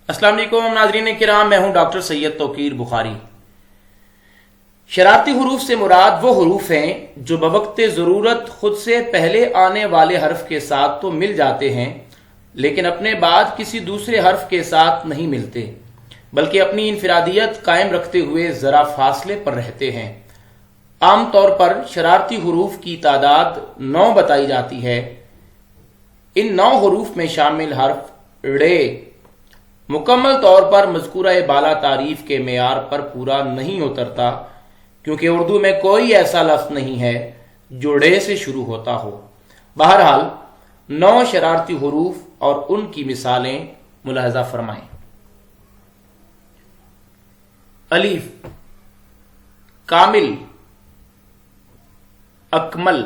अस्सलाम वालेकुम नाज़रीन किराम, मैं हूं डॉक्टर सैयद तौकीर बुखारी। शरारती हरूफ से मुराद वो हरूफ हैं जो बवक्ते ज़रूरत खुद से पहले आने वाले हर्फ के साथ तो मिल जाते हैं, लेकिन अपने बाद किसी दूसरे हर्फ के साथ नहीं मिलते, बल्कि अपनी इनफरादियत कायम रखते हुए ज़रा फासले पर रहते हैं। आम तौर पर शरारती हरूफ की तादाद 9 बताई जाती है। इन 9 हरूफ में शामिल हर्फ ड़े मुकम्मल तौर पर मज़कूरा बाला तारीफ के मेयार पर पूरा नहीं उतरता, क्योंकि उर्दू में कोई ऐसा लफ्ज़ नहीं है जो ड़े से शुरू होता हो। बहरहाल 9 शरारती हरूफ और उनकी मिसालें मुलाहजा फरमाएं। अलीफ, कामिल, अकमल।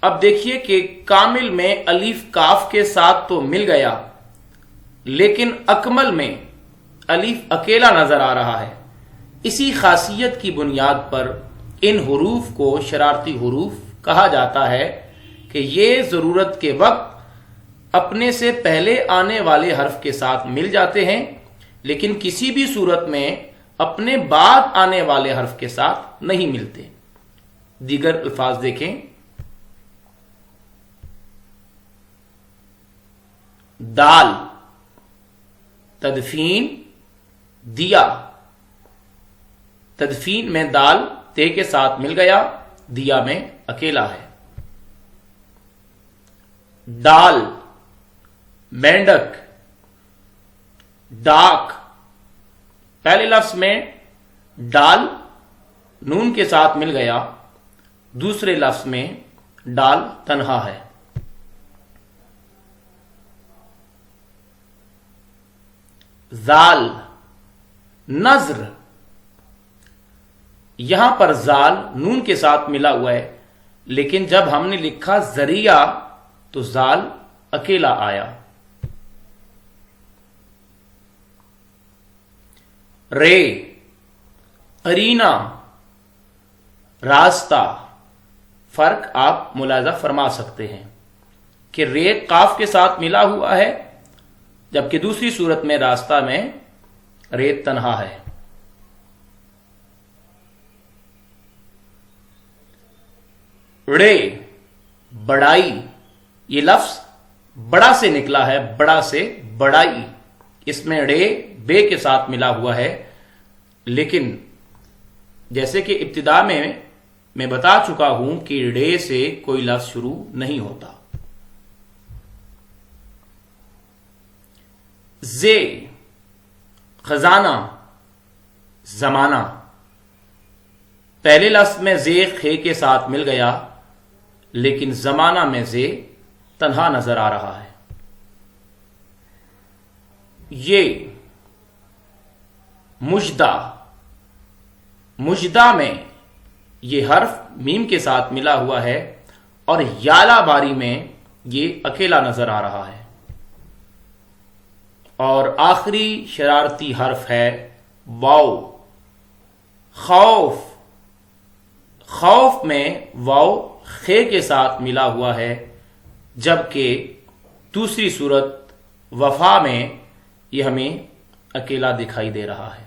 अब देखिए कि कामिल में अलीफ काफ के साथ तो मिल गया, लेकिन अकमल में अलीफ अकेला नजर आ रहा है। इसी खासियत की बुनियाद पर इन हुरूफ को शरारती हुरूफ कहा जाता है कि ये जरूरत के वक्त अपने से पहले आने वाले हर्फ के साथ मिल जाते हैं, लेकिन किसी भी सूरत में अपने बाद आने वाले हर्फ के साथ नहीं मिलते। दीगर अल्फाज देखें। दाल, तदफीन, दिया। तदफीन में दाल ते के साथ मिल गया, दिया में अकेला है। डाल, मेंढक, डाक। पहले लफ्ज में डाल नून के साथ मिल गया, दूसरे लफ्ज में डाल तन्हा है। जाल, नज्र। यहां पर जाल नून के साथ मिला हुआ है, लेकिन जब हमने लिखा जरिया तो जाल अकेला आया। रे, अरीना, रास्ता। फर्क आप मुलाजा फरमा सकते हैं कि रे काफ के साथ मिला हुआ है, जबकि दूसरी सूरत में रास्ता में रे तन्हा है। ड़े, बड़ाई। ये लफ्ज बड़ा से निकला है, बड़ा से बड़ाई। इसमें ड़े बे के साथ मिला हुआ है, लेकिन जैसे कि इब्तिदा में मैं बता चुका हूं कि ड़े से कोई लफ्ज शुरू नहीं होता। जे, खजाना, जमाना। पहले लफ्ज में जे खे के साथ मिल गया, लेकिन जमाना में जे तन्हा नजर आ रहा है। ये, मुजदा। मुजदा में ये हर्फ मीम के साथ मिला हुआ है और याला बारी में ये अकेला नजर आ रहा है। और आखिरी शरारती हर्फ है वाव। खौफ। खौफ में वाव खे के साथ मिला हुआ है, जबकि दूसरी सूरत वफा में यह हमें अकेला दिखाई दे रहा है।